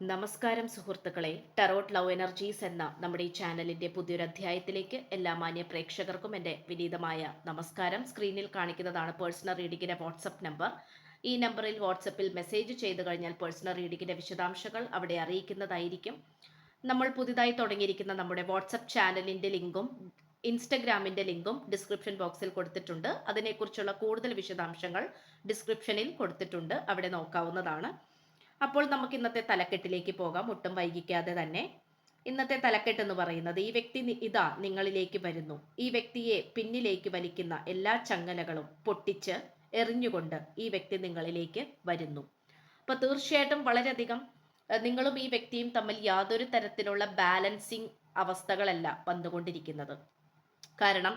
നമസ്കാരം സുഹൃത്തുക്കളെ, tarot love energies എന്ന നമ്മുടെ ഈ ചാനലിന്റെ പുതിയൊരു അധ്യായത്തിലേക്ക് എല്ലാ മാന്യ പ്രേക്ഷകർക്കും എൻ്റെ വിനീതമായ നമസ്കാരം. സ്ക്രീനിൽ കാണിക്കുന്നതാണ് പേഴ്സണൽ റീഡിങ്ങിന്റെ വാട്സപ്പ് നമ്പർ. ഈ നമ്പറിൽ വാട്സപ്പിൽ മെസ്സേജ് ചെയ്തു കഴിഞ്ഞാൽ പേഴ്സണൽ റീഡിങ്ങിന്റെ വിശദാംശങ്ങൾ അവിടെ അറിയിക്കുന്നതായിരിക്കും. നമ്മൾ പുതിയതായി തുടങ്ങിയിരിക്കുന്ന നമ്മുടെ വാട്സപ്പ് ചാനലിന്റെ ലിങ്കും ഇൻസ്റ്റഗ്രാമിന്റെ ലിങ്കും ഡിസ്ക്രിപ്ഷൻ ബോക്സിൽ കൊടുത്തിട്ടുണ്ട്. അതിനെക്കുറിച്ചുള്ള കൂടുതൽ വിശദാംശങ്ങൾ ഡിസ്ക്രിപ്ഷനിൽ കൊടുത്തിട്ടുണ്ട്, അവിടെ നോക്കാവുന്നതാണ്. അപ്പോൾ നമുക്ക് ഇന്നത്തെ തലക്കെട്ടിലേക്ക് പോകാം, ഒട്ടും വൈകിക്കാതെ തന്നെ. ഇന്നത്തെ തലക്കെട്ട് എന്ന് പറയുന്നത്, ഈ വ്യക്തി ഇതാ നിങ്ങളിലേക്ക് വരുന്നു. ഈ വ്യക്തിയെ പിന്നിലേക്ക് വലിക്കുന്ന എല്ലാ ചങ്ങലകളും പൊട്ടിച്ച് എറിഞ്ഞുകൊണ്ട് ഈ വ്യക്തി നിങ്ങളിലേക്ക് വരുന്നു. അപ്പൊ തീർച്ചയായിട്ടും വളരെയധികം നിങ്ങളും ഈ വ്യക്തിയും തമ്മിൽ യാതൊരു തരത്തിലുള്ള ബാലൻസിങ് അവസ്ഥകളല്ല വന്നുകൊണ്ടിരിക്കുന്നത്. കാരണം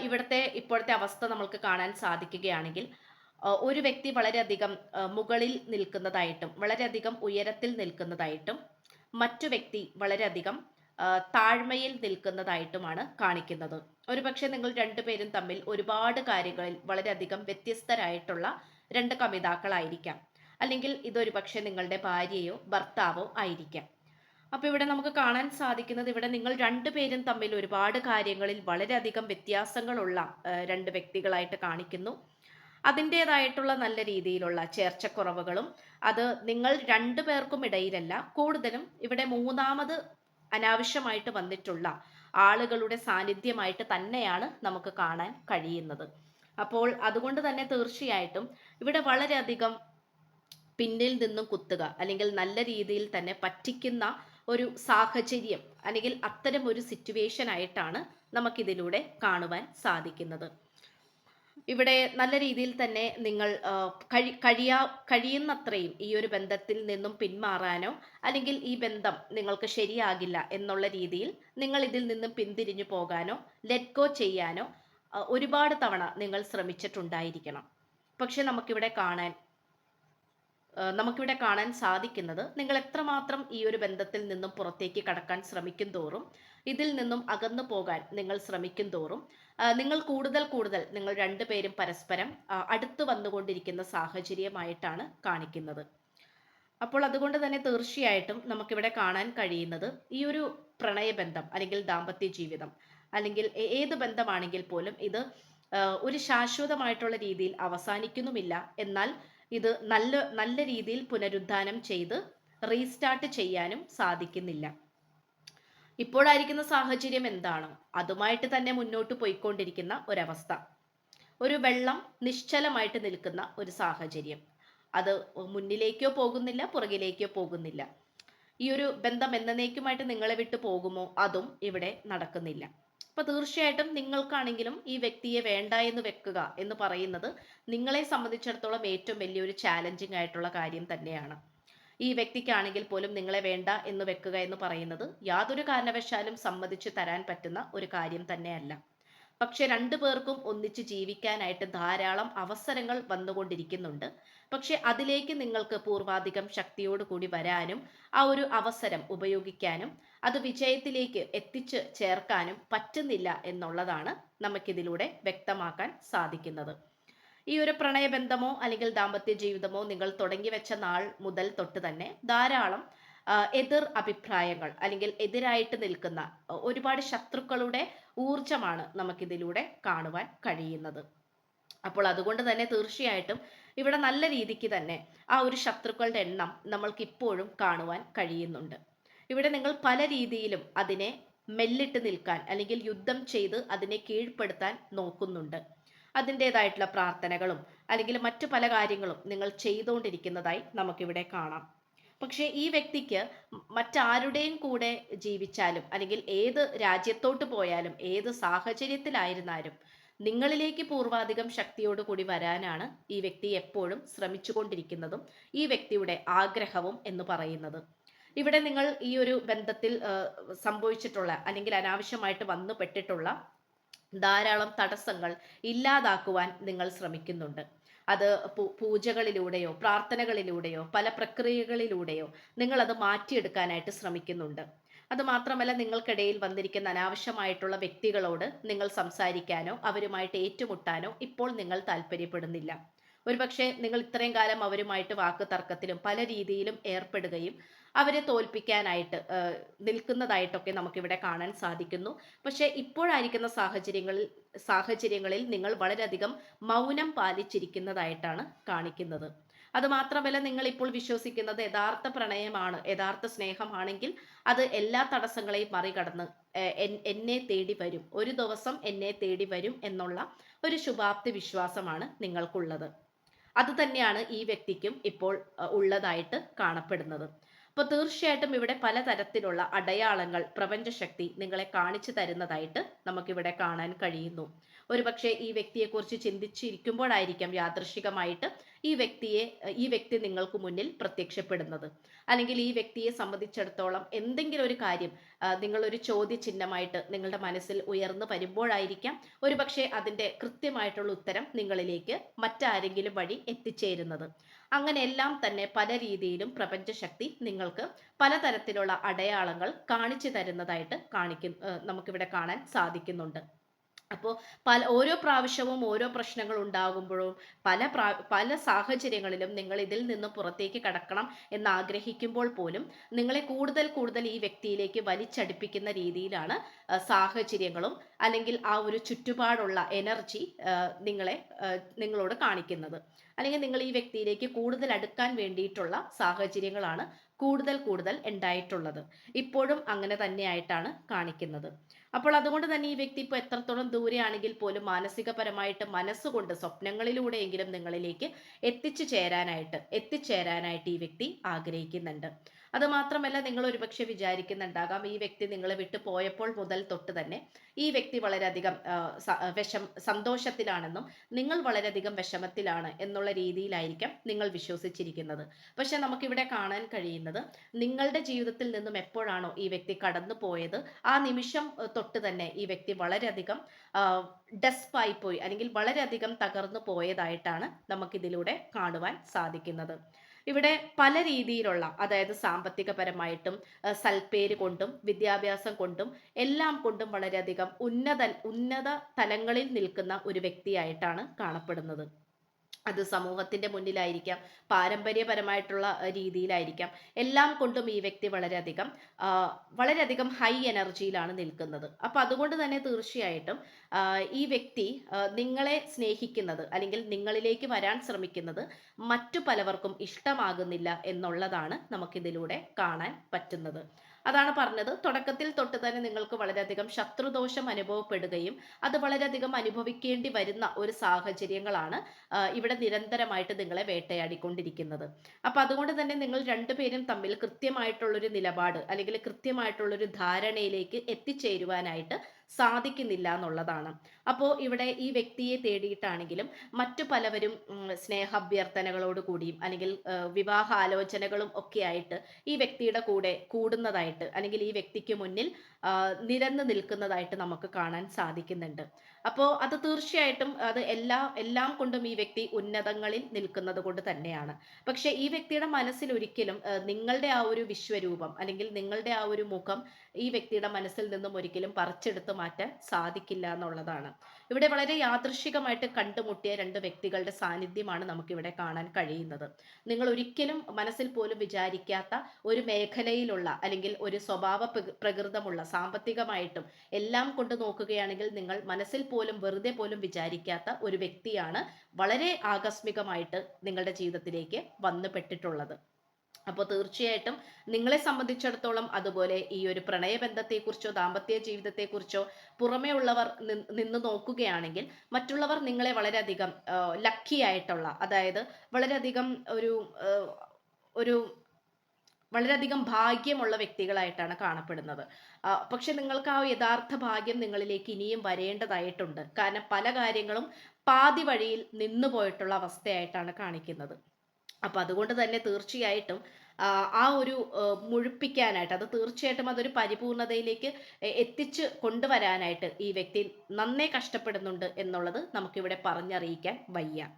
ഇവിടുത്തെ ഇപ്പോഴത്തെ അവസ്ഥ നമ്മൾക്ക് കാണാൻ സാധിക്കുകയാണെങ്കിൽ ഒരു വ്യക്തി വളരെയധികം മുകളിൽ നിൽക്കുന്നതായിട്ടും വളരെയധികം ഉയരത്തിൽ നിൽക്കുന്നതായിട്ടും മറ്റു വ്യക്തി വളരെയധികം താഴ്മയിൽ നിൽക്കുന്നതായിട്ടുമാണ് കാണിക്കുന്നത്. ഒരുപക്ഷെ നിങ്ങൾ രണ്ടുപേരും തമ്മിൽ ഒരുപാട് കാര്യങ്ങളിൽ വളരെയധികം വ്യത്യസ്തരായിട്ടുള്ള രണ്ട് കമിതാക്കളായിരിക്കാം, അല്ലെങ്കിൽ ഇതൊരു പക്ഷെ നിങ്ങളുടെ ഭാര്യയോ ഭർത്താവോ ആയിരിക്കാം. അപ്പൊ ഇവിടെ നമുക്ക് കാണാൻ സാധിക്കുന്നത്, ഇവിടെ നിങ്ങൾ രണ്ടുപേരും തമ്മിൽ ഒരുപാട് കാര്യങ്ങളിൽ വളരെയധികം വ്യത്യാസങ്ങളുള്ള രണ്ട് വ്യക്തികളായിട്ട് കാണിക്കുന്നു. അതിൻ്റെതായിട്ടുള്ള നല്ല രീതിയിലുള്ള ചേർച്ചക്കുറവുകളും അത് നിങ്ങൾ രണ്ടു പേർക്കും ഇടയിലല്ല, കൂടുതലും ഇവിടെ മൂന്നാമത് അനാവശ്യമായിട്ട് വന്നിട്ടുള്ള ആളുകളുടെ സാന്നിധ്യമായിട്ട് തന്നെയാണ് നമുക്ക് കാണാൻ കഴിയുന്നത്. അപ്പോൾ അതുകൊണ്ട് തന്നെ തീർച്ചയായിട്ടും ഇവിടെ വളരെയധികം പിന്നിൽ നിന്നും കുത്തുക അല്ലെങ്കിൽ നല്ല രീതിയിൽ തന്നെ പറ്റിക്കുന്ന ഒരു സാഹചര്യം അല്ലെങ്കിൽ അത്തരം ഒരു സിറ്റുവേഷൻ ആയിട്ടാണ് നമുക്കിതിലൂടെ കാണുവാൻ സാധിക്കുന്നത്. ഇവിടെ നല്ല രീതിയിൽ തന്നെ നിങ്ങൾ കഴിയുന്നത്രയും ഈ ഒരു ബന്ധത്തിൽ നിന്നും പിന്മാറാനോ അല്ലെങ്കിൽ ഈ ബന്ധം നിങ്ങൾക്ക് ശരിയാകില്ല എന്നുള്ള രീതിയിൽ നിങ്ങൾ ഇതിൽ നിന്നും പിന്തിരിഞ്ഞു പോകാനോ ലെറ്റ് ഗോ ചെയ്യാനോ ഒരുപാട് തവണ നിങ്ങൾ ശ്രമിച്ചിട്ടുണ്ടായിരിക്കണം. പക്ഷെ നമുക്കിവിടെ കാണാൻ സാധിക്കുന്നത്, നിങ്ങൾ എത്രമാത്രം ഈ ഒരു ബന്ധത്തിൽ നിന്നും പുറത്തേക്ക് കടക്കാൻ ശ്രമിക്കും തോറും, ഇതിൽ നിന്നും അകന്നു പോകാൻ നിങ്ങൾ ശ്രമിക്കും തോറും നിങ്ങൾ കൂടുതൽ നിങ്ങൾ രണ്ടുപേരും പരസ്പരം അടുത്ത് വന്നുകൊണ്ടിരിക്കുന്ന സാഹചര്യമായിട്ടാണ് കാണിക്കുന്നത്. അപ്പോൾ അതുകൊണ്ട് തന്നെ തീർച്ചയായിട്ടും നമുക്കിവിടെ കാണാൻ കഴിയുന്നത്, ഈ ഒരു പ്രണയബന്ധം അല്ലെങ്കിൽ ദാമ്പത്യ ജീവിതം അല്ലെങ്കിൽ ഏത് ബന്ധമാണെങ്കിൽ പോലും ഇത് ഒരു ശാശ്വതമായിട്ടുള്ള രീതിയിൽ അവസാനിക്കുന്നുമില്ല. എന്നാൽ ഇത് നല്ല രീതിയിൽ പുനരുദ്ധാനം ചെയ്ത് റീസ്റ്റാർട്ട് ചെയ്യാനും സാധിക്കുന്നില്ല. ഇപ്പോഴായിരിക്കുന്ന സാഹചര്യം എന്താണോ അതുമായിട്ട് തന്നെ മുന്നോട്ട് പോയിക്കൊണ്ടിരിക്കുന്ന ഒരവസ്ഥ, ഒരു വെള്ളം നിശ്ചലമായിട്ട് നിൽക്കുന്ന ഒരു സാഹചര്യം. അത് മുന്നിലേക്കോ പോകുന്നില്ല, പുറകിലേക്കോ പോകുന്നില്ല. ഈ ഒരു ബന്ധം എന്നേക്കുമായിട്ട് നിങ്ങളെ വിട്ടു പോകുമോ, അതും ഇവിടെ നടക്കുന്നില്ല. അപ്പൊ തീർച്ചയായിട്ടും നിങ്ങൾക്കാണെങ്കിലും ഈ വ്യക്തിയെ വേണ്ട എന്ന് വെക്കുക എന്ന് പറയുന്നത് നിങ്ങളെ സംബന്ധിച്ചിടത്തോളം ഏറ്റവും വലിയൊരു ചാലഞ്ചിങ് ആയിട്ടുള്ള കാര്യം തന്നെയാണ്. ഈ വ്യക്തിക്കാണെങ്കിൽ പോലും നിങ്ങളെ വേണ്ട എന്ന് വെക്കുക എന്ന് പറയുന്നത് യാതൊരു കാരണവശാലും സമ്മതിച്ചു തരാൻ പറ്റുന്ന ഒരു കാര്യം തന്നെയല്ല. പക്ഷെ രണ്ടു പേർക്കും ഒന്നിച്ച് ജീവിക്കാനായിട്ട് ധാരാളം അവസരങ്ങൾ വന്നുകൊണ്ടിരിക്കുന്നുണ്ട്. പക്ഷെ അതിലേക്ക് നിങ്ങൾക്ക് പൂർവാധികം ശക്തിയോടുകൂടി വരാനും ആ ഒരു അവസരം ഉപയോഗിക്കാനും അത് വിജയത്തിലേക്ക് എത്തിച്ച് ചേർക്കാനും പറ്റുന്നില്ല എന്നുള്ളതാണ് നമുക്കിതിലൂടെ വ്യക്തമാക്കാൻ സാധിക്കുന്നത്. ഈ ഒരു പ്രണയബന്ധമോ അല്ലെങ്കിൽ ദാമ്പത്യ ജീവിതമോ നിങ്ങൾ തുടങ്ങി വെച്ച നാൾ മുതൽ തൊട്ട് തന്നെ ധാരാളം എതിർ അഭിപ്രായങ്ങൾ അല്ലെങ്കിൽ എതിരായിട്ട് നിൽക്കുന്ന ഒരുപാട് ശത്രുക്കളുടെ ഊർജമാണ് നമുക്കിതിലൂടെ കാണുവാൻ കഴിയുന്നത്. അപ്പോൾ അതുകൊണ്ട് തന്നെ തീർച്ചയായിട്ടും ഇവിടെ നല്ല രീതിക്ക് തന്നെ ആ ഒരു ശത്രുക്കളുടെ എണ്ണം നമ്മൾക്ക് ഇപ്പോഴും കാണുവാൻ കഴിയുന്നുണ്ട്. ഇവിടെ നിങ്ങൾ പല രീതിയിലും അതിനെ മെല്ലിട്ട് നിൽക്കാൻ അല്ലെങ്കിൽ യുദ്ധം ചെയ്ത് അതിനെ കീഴ്പ്പെടുത്താൻ നോക്കുന്നുണ്ട്. അതിൻ്റെതായിട്ടുള്ള പ്രാർത്ഥനകളും അല്ലെങ്കിൽ മറ്റു പല കാര്യങ്ങളും നിങ്ങൾ ചെയ്തുകൊണ്ടിരിക്കുന്നതായി നമുക്കിവിടെ കാണാം. പക്ഷേ ഈ വ്യക്തിക്ക് മറ്റാരുടെയും കൂടെ ജീവിച്ചാലും അല്ലെങ്കിൽ ഏത് രാജ്യത്തോട്ട് പോയാലും ഏത് സാഹചര്യത്തിലായിരുന്നാലും നിങ്ങളിലേക്ക് പൂർവാധികം ശക്തിയോടുകൂടി വരാനാണ് ഈ വ്യക്തി എപ്പോഴും ശ്രമിച്ചുകൊണ്ടിരിക്കുന്നതും ഈ വ്യക്തിയുടെ ആഗ്രഹവും എന്ന് പറയുന്നത്. ഇവിടെ നിങ്ങൾ ഈ ഒരു ബന്ധത്തിൽ സംഭവിച്ചിട്ടുള്ള അല്ലെങ്കിൽ അനാവശ്യമായിട്ട് വന്നു പെട്ടിട്ടുള്ള ധാരാളം തടസ്സങ്ങൾ ഇല്ലാതാക്കുവാൻ നിങ്ങൾ ശ്രമിക്കുന്നുണ്ട്. അത് പൂജകളിലൂടെയോ പ്രാർത്ഥനകളിലൂടെയോ പല പ്രക്രിയകളിലൂടെയോ നിങ്ങൾ അത് മാറ്റിയെടുക്കാനായിട്ട് ശ്രമിക്കുന്നുണ്ട്. അത് മാത്രമല്ല, നിങ്ങൾക്കിടയിൽ വന്നിരിക്കുന്ന അനാവശ്യമായിട്ടുള്ള വ്യക്തികളോട് നിങ്ങൾ സംസാരിക്കാനോ അവരുമായിട്ട് ഏറ്റുമുട്ടാനോ ഇപ്പോൾ നിങ്ങൾ താല്പര്യപ്പെടുന്നില്ല. ഒരുപക്ഷെ നിങ്ങൾ ഇത്രയും കാലം അവരുമായിട്ട് വാക്ക് തർക്കത്തിലും പല രീതിയിലും ഏർപ്പെടുകയും അവരെ തോൽപ്പിക്കാനായിട്ട് നിൽക്കുന്നതായിട്ടൊക്കെ നമുക്കിവിടെ കാണാൻ സാധിക്കുന്നു. പക്ഷേ ഇപ്പോഴായിരിക്കുന്ന സാഹചര്യങ്ങളിൽ നിങ്ങൾ വളരെയധികം മൗനം പാലിച്ചിരിക്കുന്നതായിട്ടാണ് കാണിക്കുന്നത്. അതുമാത്രമല്ല, നിങ്ങൾ ഇപ്പോൾ വിശ്വസിക്കുന്നത് യഥാർത്ഥ പ്രണയമാണ്, യഥാർത്ഥ സ്നേഹമാണെങ്കിൽ അത് എല്ലാ തടസ്സങ്ങളെയും മറികടന്ന് എന്നെ തേടി വരും, ഒരു ദിവസം എന്നെ തേടി വരും എന്നുള്ള ഒരു ശുഭാപ്തി വിശ്വാസമാണ് നിങ്ങൾക്കുള്ളത്. അത് തന്നെയാണ് ഈ വ്യക്തിക്കും ഇപ്പോൾ ഉള്ളതായിട്ട് കാണപ്പെടുന്നത്. അപ്പോൾ തീർച്ചയായിട്ടും ഇവിടെ പലതരത്തിലുള്ള അടയാളങ്ങൾ പ്രപഞ്ചശക്തി നിങ്ങളെ കാണിച്ചു തരുന്നതായിട്ട് നമുക്കിവിടെ കാണാൻ കഴിയുന്നു. ഒരുപക്ഷെ ഈ വ്യക്തിയെക്കുറിച്ച് ചിന്തിച്ചിരിക്കുമ്പോഴായിരിക്കാം യാദൃശികമായിട്ട് ഈ വ്യക്തി നിങ്ങൾക്ക് മുന്നിൽ പ്രത്യക്ഷപ്പെടുന്നത്. അല്ലെങ്കിൽ ഈ വ്യക്തിയെ സംബന്ധിച്ചിടത്തോളം എന്തെങ്കിലും ഒരു കാര്യം നിങ്ങളൊരു ചോദ്യചിഹ്നമായിട്ട് നിങ്ങളുടെ മനസ്സിൽ ഉയർന്നു വരുമ്പോഴായിരിക്കാം ഒരുപക്ഷെ അതിൻ്റെ കൃത്യമായിട്ടുള്ള ഉത്തരം നിങ്ങളിലേക്ക് മറ്റാരെങ്കിലും വഴി എത്തിച്ചേരുന്നത്. അങ്ങനെയെല്ലാം തന്നെ പല രീതിയിലും പ്രപഞ്ചശക്തി നിങ്ങൾക്ക് പലതരത്തിലുള്ള അടയാളങ്ങൾ കാണിച്ചു തരുന്നതായിട്ട് നമുക്കിവിടെ കാണാൻ സാധിക്കുന്നുണ്ട്. അപ്പോൾ ഓരോ പ്രാവശ്യവും ഓരോ പ്രശ്നങ്ങൾ ഉണ്ടാകുമ്പോഴും പല സാഹചര്യങ്ങളിലും നിങ്ങൾ ഇതിൽ നിന്ന് പുറത്തേക്ക് കടക്കണം എന്ന് ആഗ്രഹിക്കുമ്പോൾ പോലും നിങ്ങളെ കൂടുതൽ കൂടുതൽ ഈ വ്യക്തിയിലേക്ക് വലിച്ചടുപ്പിക്കുന്ന രീതിയിലാണ് സാഹചര്യങ്ങളും അല്ലെങ്കിൽ ആ ഒരു ചുറ്റുപാടുള്ള എനർജി നിങ്ങളോട് കാണിക്കുന്നത്. അല്ലെങ്കിൽ നിങ്ങൾ ഈ വ്യക്തിയിലേക്ക് കൂടുതൽ അടുക്കാൻ വേണ്ടിയിട്ടുള്ള സാഹചര്യങ്ങളാണ് കൂടുതൽ ഉണ്ടായിട്ടുള്ളത്. ഇപ്പോഴും അങ്ങനെ തന്നെയായിട്ടാണ് കാണിക്കുന്നത്. അപ്പോൾ അതുകൊണ്ട് തന്നെ ഈ വ്യക്തി ഇപ്പോൾ എത്രത്തോളം ദൂരെയാണെങ്കിൽ പോലും മാനസികപരമായിട്ട് മനസ്സുകൊണ്ട് സ്വപ്നങ്ങളിലൂടെയെങ്കിലും നിങ്ങളിലേക്ക് എത്തിച്ചേരാനായിട്ട് ഈ വ്യക്തി ആഗ്രഹിക്കുന്നുണ്ട്. അത് മാത്രമല്ല, നിങ്ങൾ ഒരുപക്ഷെ വിചാരിക്കുന്നുണ്ടാകാം ഈ വ്യക്തി നിങ്ങളെ വിട്ടു പോയപ്പോൾ മുതൽ തൊട്ട് തന്നെ ഈ വ്യക്തി വളരെയധികം സന്തോഷത്തിലാണെന്നും നിങ്ങൾ വളരെയധികം വിഷമത്തിലാണ് എന്നുള്ള രീതിയിലായിരിക്കാം നിങ്ങൾ വിശ്വസിച്ചിരിക്കുന്നത്. പക്ഷെ നമുക്കിവിടെ കാണാൻ കഴിയുന്നത്, നിങ്ങളുടെ ജീവിതത്തിൽ നിന്നും എപ്പോഴാണോ ഈ വ്യക്തി കടന്നു പോയത് ആ നിമിഷം തൊട്ട് തന്നെ ഈ വ്യക്തി വളരെയധികം ഡെസ്പായി പോയി അല്ലെങ്കിൽ വളരെയധികം തകർന്നു പോയതായിട്ടാണ് നമുക്കിതിലൂടെ കാണുവാൻ സാധിക്കുന്നത്. ഇവിടെ പല രീതിയിലുള്ള, അതായത് സാമ്പത്തികപരമായിട്ടും സൽപ്പേര് കൊണ്ടും വിദ്യാഭ്യാസം കൊണ്ടും എല്ലാം കൊണ്ടും വളരെയധികം ഉന്നത തലങ്ങളിൽ നിൽക്കുന്ന ഒരു വ്യക്തിയായിട്ടാണ് കാണപ്പെടുന്നത്. അത് സമൂഹത്തിന്റെ മുന്നിലായിരിക്കാം, പാരമ്പര്യപരമായിട്ടുള്ള രീതിയിലായിരിക്കാം, എല്ലാം കൊണ്ടും ഈ വ്യക്തി വളരെയധികം ഹൈ എനർജിയിലാണ് നിൽക്കുന്നത്. അപ്പൊ അതുകൊണ്ട് തന്നെ തീർച്ചയായിട്ടും ഈ വ്യക്തി നിങ്ങളെ സ്നേഹിക്കുന്നത് അല്ലെങ്കിൽ നിങ്ങളിലേക്ക് വരാൻ ശ്രമിക്കുന്നത് മറ്റു പലവർക്കും ഇഷ്ടമാകുന്നില്ല എന്നുള്ളതാണ് നമുക്കിതിലൂടെ കാണാൻ പറ്റുന്നത്. അതാണ് പറഞ്ഞത്, തുടക്കത്തിൽ തൊട്ട് തന്നെ നിങ്ങൾക്ക് വളരെയധികം ശത്രുദോഷം അനുഭവപ്പെടുകയും അത് വളരെയധികം അനുഭവിക്കേണ്ടി വരുന്ന ഒരു സാഹചര്യങ്ങളാണ് ഇവിടെ നിരന്തരമായിട്ട് നിങ്ങളെ വേട്ടയാടിക്കൊണ്ടിരിക്കുന്നത്. അപ്പൊ അതുകൊണ്ട് തന്നെ നിങ്ങൾ രണ്ടുപേരും തമ്മിൽ കൃത്യമായിട്ടുള്ളൊരു നിലപാട് അല്ലെങ്കിൽ കൃത്യമായിട്ടുള്ളൊരു ധാരണയിലേക്ക് എത്തിച്ചേരുവാനായിട്ട് സാധിക്കുന്നില്ല എന്നുള്ളതാണ്. അപ്പോൾ ഇവിടെ ഈ വ്യക്തിയെ തേടിയിട്ടാണെങ്കിലും മറ്റു പലവരും സ്നേഹാഭ്യർത്ഥനകളോട് കൂടിയും അല്ലെങ്കിൽ വിവാഹാലോചനകളും ഒക്കെ ആയിട്ട് ഈ വ്യക്തിയുടെ കൂടെ കൂടുന്നതായിട്ട് അല്ലെങ്കിൽ ഈ വ്യക്തിക്ക് മുന്നിൽ നിരന്നു നിൽക്കുന്നതായിട്ട് നമുക്ക് കാണാൻ സാധിക്കുന്നുണ്ട്. അപ്പോൾ അത് തീർച്ചയായിട്ടും അത് എല്ലാം കൊണ്ടും ഈ വ്യക്തി ഉന്നതങ്ങളിൽ നിൽക്കുന്നത് കൊണ്ട് തന്നെയാണ്. പക്ഷെ ഈ വ്യക്തിയുടെ മനസ്സിൽ ഒരിക്കലും നിങ്ങളുടെ ആ ഒരു വിശ്വരൂപം അല്ലെങ്കിൽ നിങ്ങളുടെ ആ ഒരു മുഖം ഈ വ്യക്തിയുടെ മനസ്സിൽ നിന്നും ഒരിക്കലും പറിച്ചെടുത്ത് മാറ്റാൻ സാധിക്കില്ല എന്നുള്ളതാണ്. ഇവിടെ വളരെ യാദൃശികമായിട്ട് കണ്ടുമുട്ടിയ രണ്ട് വ്യക്തികളുടെ സാന്നിധ്യമാണ് നമുക്കിവിടെ കാണാൻ കഴിയുന്നത്. നിങ്ങൾ ഒരിക്കലും മനസ്സിൽ പോലും വിചാരിക്കാത്ത ഒരു മേഖലയിലുള്ള അല്ലെങ്കിൽ ഒരു സ്വഭാവ പ്രകൃതമുള്ള, സാമ്പത്തികമായിട്ടും എല്ലാം കൊണ്ട് നോക്കുകയാണെങ്കിൽ നിങ്ങൾ മനസ്സിൽ പോലും വെറുതെ പോലും വിചാരിക്കാത്ത ഒരു വ്യക്തിയാണ് വളരെ ആകസ്മികമായിട്ട് നിങ്ങളുടെ ജീവിതത്തിലേക്ക് വന്നുപെട്ടിട്ടുള്ളത്. അപ്പോൾ തീർച്ചയായിട്ടും നിങ്ങളെ സംബന്ധിച്ചിടത്തോളം അതുപോലെ ഈ ഒരു പ്രണയബന്ധത്തെക്കുറിച്ചോ ദാമ്പത്യ ജീവിതത്തെക്കുറിച്ചോ പുറമേ ഉള്ളവർ നിന്ന് നോക്കുകയാണെങ്കിൽ മറ്റുള്ളവർ നിങ്ങളെ വളരെയധികം ലക്കി ആയിട്ടുള്ള, അതായത് വളരെയധികം ഒരു വളരെയധികം ഭാഗ്യമുള്ള വ്യക്തികളായിട്ടാണ് കാണപ്പെടുന്നത്. പക്ഷെ നിങ്ങൾക്ക് ആ യഥാർത്ഥ ഭാഗ്യം നിങ്ങളിലേക്ക് ഇനിയും വരേണ്ടതായിട്ടുണ്ട്. കാരണം പല കാര്യങ്ങളും പാതി വഴിയിൽ നിന്നു പോയിട്ടുള്ള അവസ്ഥയായിട്ടാണ് കാണിക്കുന്നത്. അപ്പൊ അതുകൊണ്ട് തന്നെ തീർച്ചയായിട്ടും ആ ഒരു മുഴുപ്പിക്കാനായിട്ട്, അത് തീർച്ചയായിട്ടും അതൊരു പരിപൂർണതയിലേക്ക് എത്തിച്ച് കൊണ്ടുവരാനായിട്ട് ഈ വ്യക്തി നന്നേ കഷ്ടപ്പെടുന്നുണ്ട് എന്നുള്ളത് നമുക്കിവിടെ പറഞ്ഞറിയിക്കാൻ വയ്യ.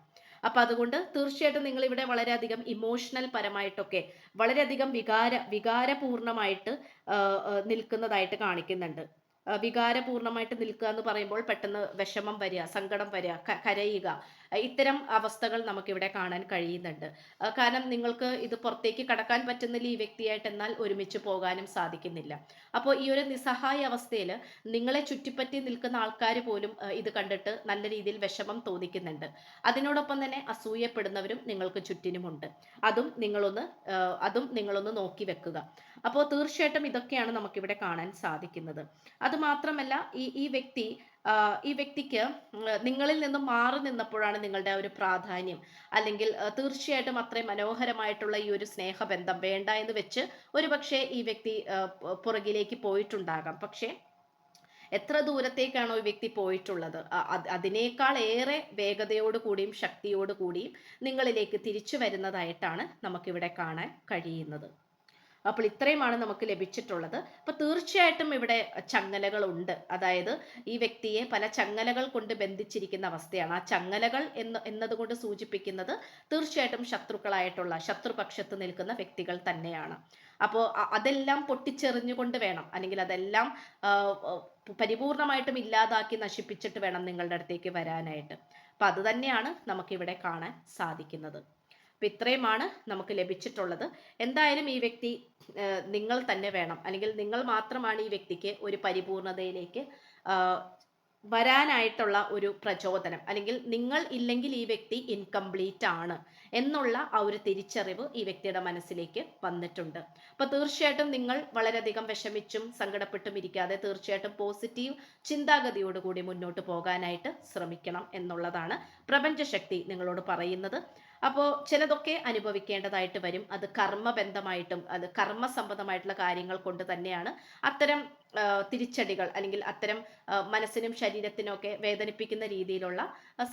അപ്പൊ അതുകൊണ്ട് തീർച്ചയായിട്ടും നിങ്ങൾ ഇവിടെ വളരെയധികം ഇമോഷണൽ പരമായിട്ടൊക്കെ വളരെയധികം വികാരപൂർണമായിട്ട് നിൽക്കുന്നതായിട്ട് കാണിക്കുന്നുണ്ട്. വികാരപൂർണമായിട്ട് നിൽക്കുക എന്ന് പറയുമ്പോൾ പെട്ടെന്ന് വിഷമം വരിക, സങ്കടം വരിക, കരയുക, ഇത്തരം അവസ്ഥകൾ നമുക്കിവിടെ കാണാൻ കഴിയുന്നുണ്ട്. കാരണം നിങ്ങൾക്ക് ഇത് പുറത്തേക്ക് കടക്കാൻ പറ്റുന്നില്ല ഈ വ്യക്തിയായിട്ട്, എന്നാൽ ഒരുമിച്ച് പോകാനും സാധിക്കുന്നില്ല. അപ്പോൾ ഈ ഒരു നിസ്സഹായ അവസ്ഥയിൽ നിങ്ങളെ ചുറ്റിപ്പറ്റി നിൽക്കുന്ന ആൾക്കാർ പോലും ഇത് കണ്ടിട്ട് നല്ല രീതിയിൽ വിഷമം തോന്നിക്കുന്നുണ്ട്. അതിനോടൊപ്പം തന്നെ അസൂയപ്പെടുന്നവരും നിങ്ങൾക്ക് ചുറ്റിനുമുണ്ട്. അതും നിങ്ങളൊന്ന് നോക്കി വെക്കുക. അപ്പോൾ തീർച്ചയായിട്ടും ഇതൊക്കെയാണ് നമുക്കിവിടെ കാണാൻ സാധിക്കുന്നത്. അത് മാത്രമല്ല, ഈ വ്യക്തിക്ക് നിങ്ങളിൽ നിന്നും മാറി നിന്നപ്പോഴാണ് നിങ്ങളുടെ ആ ഒരു പ്രാധാന്യം, അല്ലെങ്കിൽ തീർച്ചയായിട്ടും അത്രയും മനോഹരമായിട്ടുള്ള ഈ ഒരു സ്നേഹബന്ധം വേണ്ട എന്ന് വെച്ച് ഒരുപക്ഷെ ഈ വ്യക്തി പുറകിലേക്ക് പോയിട്ടുണ്ടാകാം. പക്ഷേ എത്ര ദൂരത്തേക്കാണോ ഈ വ്യക്തി പോയിട്ടുള്ളത്, അതിനേക്കാൾ ഏറെ വേഗതയോട് കൂടിയും ശക്തിയോട് കൂടിയും നിങ്ങളിലേക്ക് തിരിച്ചു വരുന്നതായിട്ടാണ് നമുക്കിവിടെ കാണാൻ കഴിയുന്നത്. അപ്പോൾ ഇത്രയുമാണ് നമുക്ക് ലഭിച്ചിട്ടുള്ളത്. അപ്പോൾ തീർച്ചയായിട്ടും ഇവിടെ ചങ്ങലകളുണ്ട്. അതായത് ഈ വ്യക്തിയെ പല ചങ്ങലകൾ കൊണ്ട് ബന്ധിച്ചിരിക്കുന്ന അവസ്ഥയാണ്. ആ ചങ്ങലകൾ എന്നതുകൊണ്ട് സൂചിപ്പിക്കുന്നത് തീർച്ചയായിട്ടും ശത്രുപക്ഷത്ത് നിൽക്കുന്ന വ്യക്തികൾ തന്നെയാണ്. അപ്പോൾ അതെല്ലാം പൊട്ടിച്ചെറിഞ്ഞുകൊണ്ട് വേണം, അല്ലെങ്കിൽ അതെല്ലാം പരിപൂർണമായിട്ടും ഇല്ലാതാക്കി നശിപ്പിച്ചിട്ട് വേണം നിങ്ങളുടെ അടുത്തേക്ക് വരാനായിട്ട്. അപ്പൊ അത് തന്നെയാണ് നമുക്കിവിടെ കാണാൻ സാധിക്കുന്നത്. അപ്പൊ ഇത്രയുമാണ് നമുക്ക് ലഭിച്ചിട്ടുള്ളത്. എന്തായാലും ഈ വ്യക്തി നിങ്ങൾ തന്നെ വേണം, അല്ലെങ്കിൽ നിങ്ങൾ മാത്രമാണ് ഈ വ്യക്തിക്ക് ഒരു പരിപൂർണതയിലേക്ക് വരാനായിട്ടുള്ള ഒരു പ്രചോദനം, അല്ലെങ്കിൽ നിങ്ങൾ ഇല്ലെങ്കിൽ ഈ വ്യക്തി ഇൻകംപ്ലീറ്റ് ആണ് എന്നുള്ള ആ ഒരു തിരിച്ചറിവ് ഈ വ്യക്തിയുടെ മനസ്സിലേക്ക് വന്നിട്ടുണ്ട്. അപ്പൊ തീർച്ചയായിട്ടും നിങ്ങൾ വളരെയധികം വിഷമിച്ചും സങ്കടപ്പെട്ടും ഇരിക്കാതെ തീർച്ചയായിട്ടും പോസിറ്റീവ് ചിന്താഗതിയോടുകൂടി മുന്നോട്ട് പോകാനായിട്ട് ശ്രമിക്കണം എന്നുള്ളതാണ് പ്രപഞ്ചശക്തി നിങ്ങളോട് പറയുന്നത്. അപ്പോൾ ചിലതൊക്കെ അനുഭവിക്കേണ്ടതായിട്ട് വരും. അത് കർമ്മബന്ധമായിട്ടും അത് കർമ്മസംബന്ധമായിട്ടുള്ള കാര്യങ്ങൾ കൊണ്ട് തന്നെയാണ് അത്തരം തിരിച്ചടികൾ, അല്ലെങ്കിൽ അത്തരം മനസ്സിനും ശരീരത്തിനും ഒക്കെ വേദനിപ്പിക്കുന്ന രീതിയിലുള്ള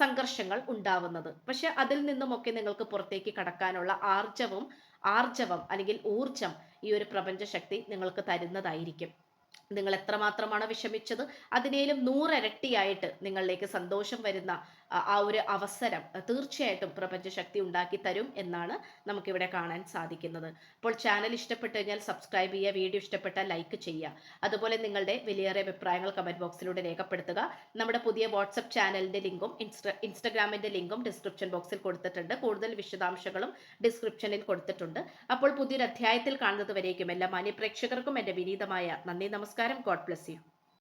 സംഘർഷങ്ങൾ ഉണ്ടാവുന്നത്. പക്ഷെ അതിൽ നിന്നുമൊക്കെ നിങ്ങൾക്ക് പുറത്തേക്ക് കടക്കാനുള്ള ആർജവം അല്ലെങ്കിൽ ഊർജം ഈ ഒരു പ്രപഞ്ചശക്തി നിങ്ങൾക്ക് തരുന്നതായിരിക്കും. നിങ്ങൾ എത്രമാത്രമാണ് വിഷമിച്ചത്, അതിനേലും 100 ഇരട്ടിയായിട്ട് നിങ്ങളിലേക്ക് സന്തോഷം വരുന്ന ആ ഒരു അവസരം തീർച്ചയായിട്ടും പ്രപഞ്ചശക്തി ഉണ്ടാക്കി തരും എന്നാണ് നമുക്കിവിടെ കാണാൻ സാധിക്കുന്നത്. അപ്പോൾ ചാനൽ ഇഷ്ടപ്പെട്ടു കഴിഞ്ഞാൽ സബ്സ്ക്രൈബ് ചെയ്യുക, വീഡിയോ ഇഷ്ടപ്പെട്ടാൽ ലൈക്ക് ചെയ്യുക. അതുപോലെ നിങ്ങളുടെ വിലയേറിയ അഭിപ്രായങ്ങൾ കമന്റ് ബോക്സിലൂടെ രേഖപ്പെടുത്തുക. നമ്മുടെ പുതിയ വാട്സപ്പ് ചാനലിന്റെ ലിങ്കും ഇൻസ്റ്റഗ്രാമിന്റെ ലിങ്കും ഡിസ്ക്രിപ്ഷൻ ബോക്സിൽ കൊടുത്തിട്ടുണ്ട്. കൂടുതൽ വിശദാംശങ്ങളും ഡിസ്ക്രിപ്ഷനിൽ കൊടുത്തിട്ടുണ്ട്. അപ്പോൾ പുതിയൊരു അധ്യായത്തിൽ കാണുന്നത് വരേക്കും എല്ലാ മാന്യ പ്രേക്ഷകർക്കും എൻ്റെ വിനീതമായ നന്ദി, നമസ്കാരം. God bless you.